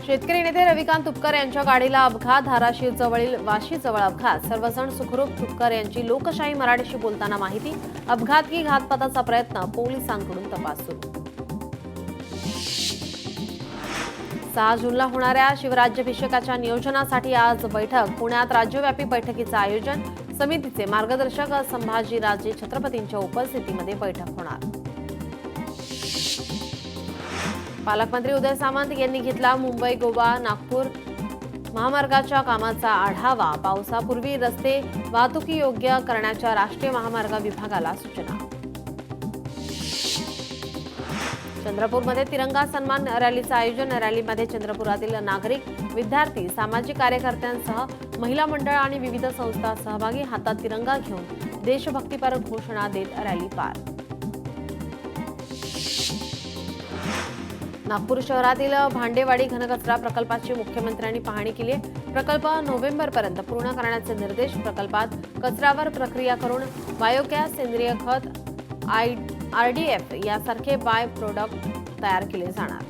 शेतकरी नेते रविकांत तुपकर यांच्या गाडीला अपघात, धाराशिव जवळील वाशी जवळ अपघात, सर्वजण सुखरूप. तुपकर यांची लोकशाही मराठीशी बोलताना माहिती. अपघात की घातपाताचा प्रयत्न, पोलिसांकडून तपास सुरू. 6 जूनला होणाऱ्या शिवराज्याभिषेकाच्या नियोजनासाठी आज बैठक. पुण्यात राज्यव्यापी बैठकीचं आयोजन. समितीचे मार्गदर्शक संभाजीराजे छत्रपतींच्या उपस्थितीमध्ये बैठक होणार. पालकमंत्री उदय सामंत यांनी घेतला मुंबई गोवा नागपूर महामार्गाच्या कामाचा आढावा. पावसापूर्वी रस्ते वाहतुकी योग्य करण्याच्या राष्ट्रीय महामार्ग विभागाला सूचना. चंद्रपूरमध्ये तिरंगा सन्मान रॅलीचं आयोजन. रॅलीमध्ये चंद्रपुरातील नागरिक, विद्यार्थी, सामाजिक कार्यकर्त्यांसह महिला मंडळ आणि विविध संस्था सहभागी. हातात तिरंगा घेऊन देशभक्तीपर घोषणा देत रॅली पार. नागपूर शहरातील भांडेवाडी घनकचरा प्रकल्पाची मुख्यमंत्र्यांनी पाहणी केली. प्रकल्प नोव्हेंबरपर्यंत पूर्ण करण्याचे निर्देश. प्रकल्पात कचऱ्यावर प्रक्रिया करून बायोगॅस, सेंद्रिय खत, RDF यासारखे बाय प्रोडक्ट तयार केले जाणार.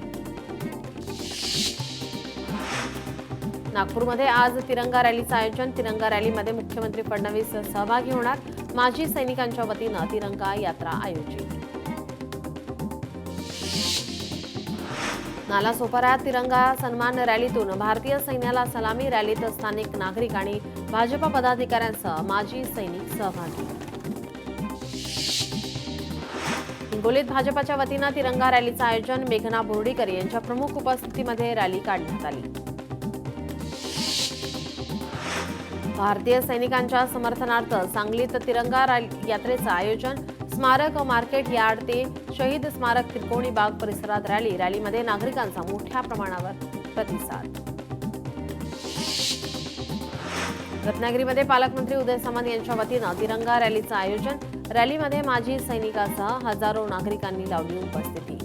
नागपूरमध्ये आज तिरंगा रॅलीचं आयोजन. तिरंगा रॅलीमध्ये मुख्यमंत्री फडणवीस सहभागी होणार. माजी सैनिकांच्या वतीनं तिरंगा यात्रा आयोजित. नालासोपाऱ्यात तिरंगा सन्मान रॅलीतून भारतीय सैन्याला सलामी. रॅलीत स्थानिक नागरिक आणि भाजपा पदाधिकाऱ्यांसह माजी सैनिक सहभागी. हिंगोलीत भाजपाच्या वतीनं तिरंगा रॅलीचं आयोजन. मेघना बोर्डीकर यांच्या प्रमुख उपस्थितीमध्ये रॅली काढण्यात आली. भारतीय सैनिकांच्या समर्थनार्थ सांगलीत तिरंगा यात्रेचं आयोजन. स्मारक मार्केट यार्ड ते शहीद स्मारक त्रिकोणी बाग परिसरात रॅली. रॅलीमध्ये नागरिकांचा मोठ्या प्रमाणावर प्रतिसाद. रत्नागिरीमध्ये पालकमंत्री उदय सामंत यांच्या वतीनं तिरंगा रॅलीचं आयोजन. रॅलीमध्ये माजी सैनिकांसह हजारो नागरिकांनी लावली उपस्थिती.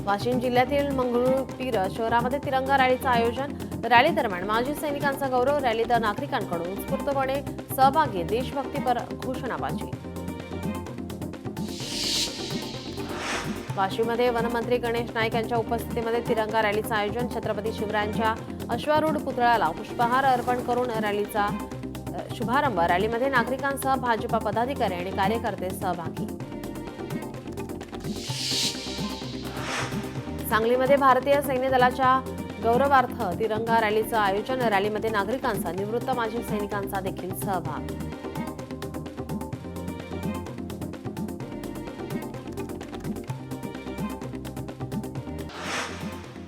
वाशिम जिल्ह्यातील मंगरुळपीर शहरामध्ये तिरंगा रॅलीचं आयोजन. रॅली दरम्यान माजी सैनिकांचा गौरव. रॅलीत नागरिकांकडून उत्स्फूर्तपणे सहभागी. देशभक्तीपर घोषणाबाजी. वाशीमध्ये वनमंत्री गणेश नाईक यांच्या उपस्थितीमध्ये तिरंगा रॅलीचं आयोजन. छत्रपती शिवरायांच्या अश्वारूढ पुतळ्याला पुष्पहार अर्पण करून रॅलीचा शुभारंभ. रॅलीमध्ये नागरिकांसह भाजपा पदाधिकारी आणि कार्यकर्ते सहभागी. सांगलीमध्ये भारतीय सैन्य दलाच्या गौरवार्थ तिरंगा रॅलीचं आयोजन. रॅलीमध्ये नागरिकांचा, निवृत्त माजी सैनिकांचा देखील सहभाग.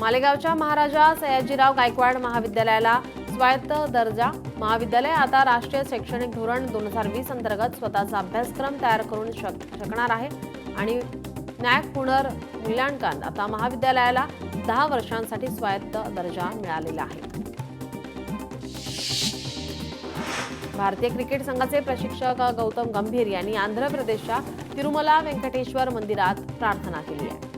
मालेगावच्या महाराजा सयाजीराव गायकवाड महाविद्यालयाला स्वायत्त दर्जा. महाविद्यालय आता राष्ट्रीय शैक्षणिक धोरण 2020 अंतर्गत स्वतःचा अभ्यासक्रम तयार करून शकणार आहे आणि नॅक पुनर्मूल्यांकन. आता महाविद्यालयाला 10 वर्षांसाठी स्वायत्त दर्जा मिळालेला आहे. भारतीय क्रिकेट संघाचे प्रशिक्षक गौतम गंभीर यांनी आंध्र प्रदेशच्या तिरुमला वेंकटेश्वर मंदिरात प्रार्थना केली आहे.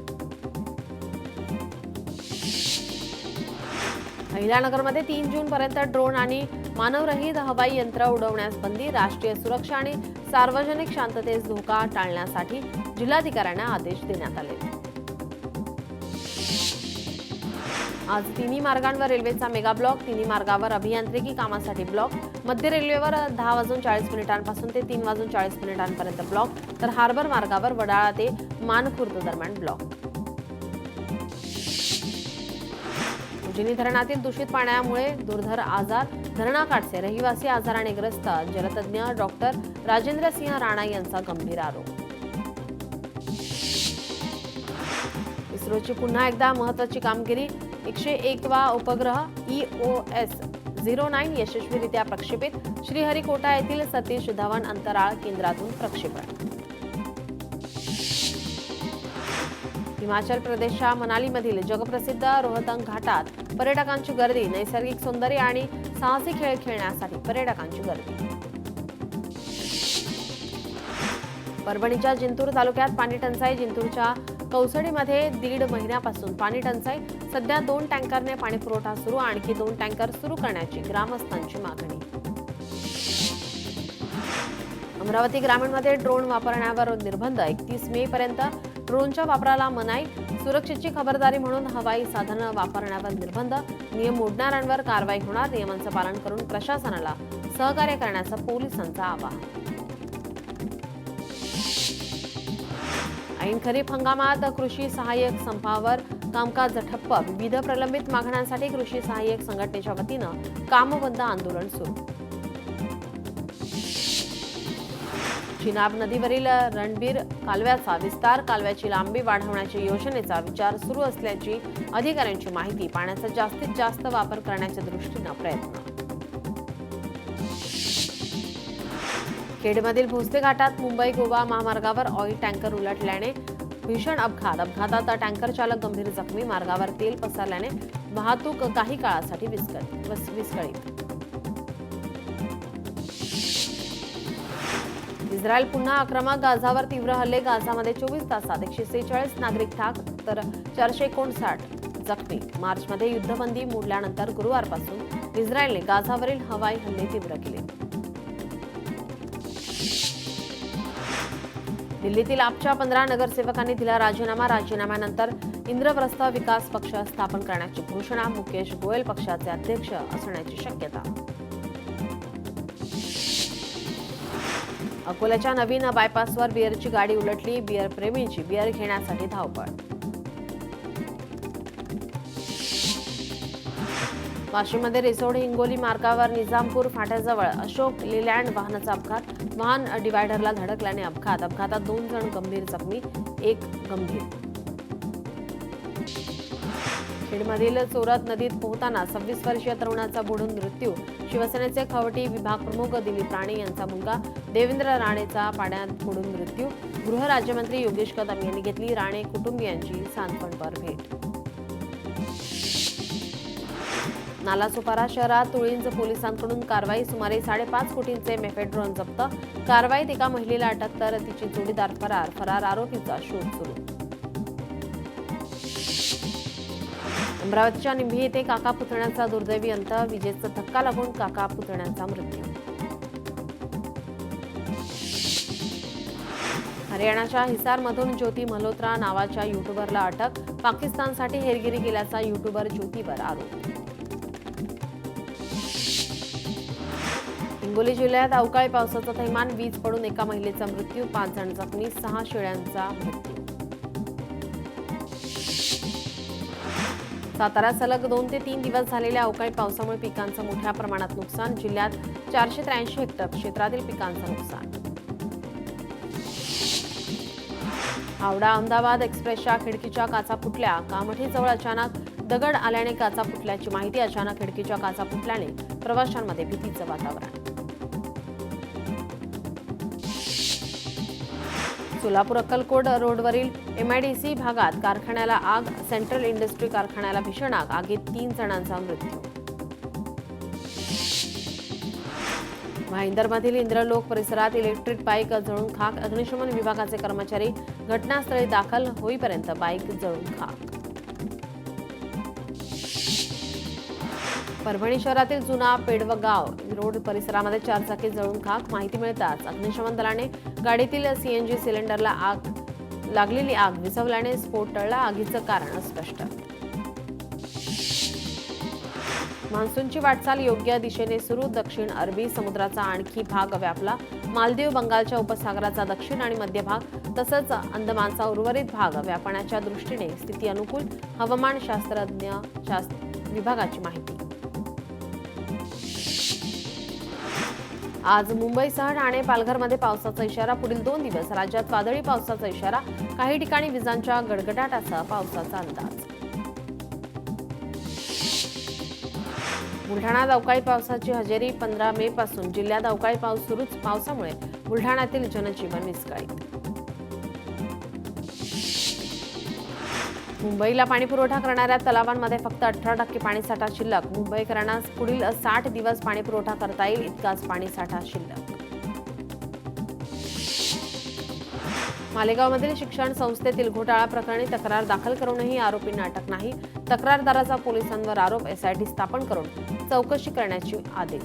अहिल्यानगरमध्ये 3 जूनपर्यंत ड्रोन आणि मानवरहित हवाई यंत्र उडवण्यास बंदी. राष्ट्रीय सुरक्षा आणि सार्वजनिक शांततेस धोका टाळण्यासाठी जिल्हाधिकाऱ्यांना आदेश देण्यात आले. आज तिन्ही मार्गांवर रेल्वेचा मेगा ब्लॉक. तिन्ही मार्गावर अभियांत्रिकी कामासाठी ब्लॉक. मध्य रेल्वेवर 10:40 पासून ते 3:40 ब्लॉक. तर हार्बर मार्गावर वडाळा ते मानखुर्द दरम्यान ब्लॉक. उजनी धरणातील दूषित पाण्यामुळे दुर्धर आजार. धरणाकाठचे रहिवासी आजाराने ग्रस्त. जलतज्ञ डॉक्टर राजेंद्र सिंह राणा यांचा गंभीर आरोप. इस्रोची पुन्हा एकदा महत्त्वाची कामगिरी. 101वा उपग्रह EOS-09 यशस्वीरित्या प्रक्षेपित. श्रीहरिकोटा येथील सतीश धवन अंतराळ केंद्रातून प्रक्षेपण. हिमाचल प्रदेशच्या मनालीमधील जगप्रसिद्ध रोहतंग घाटात पर्यटकांची गर्दी. नैसर्गिक सौंदर्य आणि साहसी खेळ खेळण्यासाठी पर्यटकांची गर्दी. परभणीच्या जिंतूर तालुक्यात पाणी टंचाई. जिंतूरच्या कौसडीमध्ये 1.5 महिन्यापासून पाणी टंचाई. सध्या 2 टँकरने पाणी पुरवठा सुरू. आणखी 2 टँकर सुरू करण्याची ग्रामस्थांची मागणी. अमरावती ग्रामीणमध्ये ड्रोन वापरण्यावर निर्बंध. 31 मे पर्यंत ड्रोनच्या वापराला मनाई, सुरक्षेची खबरदारी म्हणून हवाई साधनं वापरण्यावर निर्बंध, नियम मोडणाऱ्यांवर कारवाई होणार, नियमांचं पालन करून प्रशासनाला सहकार्य करण्याचं पोलिसांचं आवाहन. ऐन खरीप हंगामात कृषी सहाय्यक संपावर कामकाज ठप्प, विविध प्रलंबित मागण्यांसाठी कृषी सहाय्यक संघटनेच्या वतीनं कामबंद आंदोलन सुरू. चिनाब नदीवरील रणबीर कालव्याचा विस्तार, कालव्याची लांबी वाढवण्याच्या योजनेचा विचार सुरू असल्याची अधिकाऱ्यांची माहिती. पाण्याचा जास्तीत जास्त वापर करण्याच्या दृष्टीनं प्रयत्न. खेडमधील भोसले घाटात मुंबई गोवा महामार्गावर ऑइल टँकर उलटल्याने भीषण अपघात, अपघातात टँकर चालक गंभीर जखमी, मार्गावर तेल पसरल्याने वाहतूक काही काळासाठी विस्कळीत. इस्रायल पुन्हा आक्रमक, गाझावर तीव्र हल्ले, गाझामध्ये 24 तासात 146 नागरिक ठाक तर 459 जखमी. मार्चमध्ये युद्धबंदी मोडल्यानंतर गुरुवारपासून इस्रायलने गाझावरील हवाई हल्ले तीव्र केले. दिल्लीतील आपच्या 15 नगरसेवकांनी दिला राजीनामा, राजीनाम्यानंतर इंद्रप्रस्थ विकास पक्ष स्थापन करण्याची घोषणा. मुकेश गोयल पक्षाचे अध्यक्ष असण्याची शक्यता. अकोल्याच्या नवीन बायपासवर बिअरची गाडी उलटली, बिअर प्रेमींची बिअर घेण्यासाठी धावपळ. वाशिममध्ये रिसोड हिंगोली मार्गावर निजामपूर फाट्याजवळ अशोक लेलँड वाहनाचा अपघात, वाहन डिव्हायडरला धडकल्याने अपघात, अपघातात 2 जण गंभीर जखमी, 1 गंभीर. खेडमधील चोरत नदीत पोहताना 26 वर्षीय तरुणाचा बुडून मृत्यू, शिवसेनेचे खवटी विभाग प्रमुख दिलीप राणे यांचा मुलगा देवेंद्र राणेचा पाण्यात बुडून मृत्यू. गृहराज्यमंत्री योगेश कदम यांनी घेतली राणे कुटुंबियांची सांत्वनपर भेट. नालासोपारा शहरात तुळींज पोलिसांकडून कारवाई, सुमारे 5.5 कोटींचे मेफेड्रोन जप्त, कारवाईत एका महिलेला अटक तर तिची जोडीदार फरार, फरार आरोपीचा शोध सुरू. अमरावतीच्या निंभी येथे काका पुतण्याचा दुर्दैवी अंत, विजेचा धक्का लागून काका पुतण्याचा मृत्यू. हरियाणाच्या हिसारमधून ज्योती मल्होत्रा नावाच्या युट्यूबरला अटक, पाकिस्तानसाठी हेरगिरी केल्याचा युट्यूबर ज्योतीवर आरोप. हिंगोली जिल्ह्यात अवकाळी पावसाचं थैमान, वीज पडून एका महिलेचा मृत्यू, 5 जण जखमी, 6 शेळ्यांचा मृत्यू. साताऱ्यात सलग 2 ते 3 दिवस झालेल्या अवकाळी पावसामुळे पिकांचं मोठ्या प्रमाणात नुकसान, जिल्ह्यात 483 हेक्टर क्षेत्रातील पिकांचं नुकसान. हावडा अहमदाबाद एक्सप्रेसच्या खिडकीच्या काचा फुटल्या, कामठीजवळ अचानक दगड आल्याने काचा फुटल्याची माहिती. अचानक खिडकीच्या काचा फुटल्याने प्रवाशांमध्ये भीतीचं वातावरण. सोलापूर अक्कलकोट रोडवरील MIDC भागात कारखान्याला आग, सेंट्रल इंडस्ट्री कारखान्याला भीषण आग, आगीत 3 जणांचा मृत्यू. भाईंदरमधील इंद्रलोक परिसरात इलेक्ट्रिक बाईक जळून खाक, अग्निशमन विभागाचे कर्मचारी घटनास्थळी दाखल होईपर्यंत बाईक जळून खाक. परभणी शहरातील जुना पेडवगाव रोड परिसरामध्ये 4 चाकी जळून खाक, माहिती मिळताच अग्निशमन दलाने गाडीतील CNG सिलेंडरला लागलेली आग विझवल्याने स्फोट टळला, आगीचं कारण अस्पष्ट. मान्सूनची वाटचाल योग्य दिशेने सुरू, दक्षिण अरबी समुद्राचा आणखी भाग व्यापला, मालदीव, बंगालच्या उपसागराचा दक्षिण आणि मध्य भाग तसंच अंदमानचा उर्वरित भाग व्यापण्याच्या दृष्टीने स्थिती अनुकूल, हवामानशास्त्रज्ञ विभागाची माहिती. आज मुंबईसह ठाणे, पालघरमध्ये पावसाचा इशारा, पुढील 2 दिवस राज्यात वादळी पावसाचा इशारा, काही ठिकाणी विजांच्या गडगडाटासह पावसाचा अंदाज. बुलढाण्यात अवकाळी पावसाची हजेरी, 15 मे पासून जिल्ह्यात अवकाळी पाऊस सुरूच, पावसामुळे बुलढाण्यातील जनजीवन विस्कळीत. मुंबईला पाणीपुरवठा करणाऱ्या तलावांमध्ये फक्त 18% पाणीसाठा शिल्लक, मुंबईकरांना पुढील 60 दिवस पाणीपुरवठा करता येईल इतकाच पाणीसाठा शिल्लक. मालेगावमधील शिक्षण संस्थेतील घोटाळा प्रकरणी तक्रार दाखल करूनही आरोपींना अटक नाही, तक्रारदाराचा पोलिसांवर आरोप, SIT स्थापन करून चौकशी करण्याचे आदेश.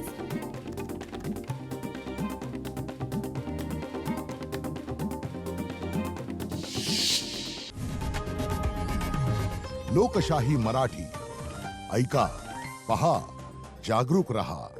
लोकशाही मराठी ऐका, पहा, जागरूक रहा.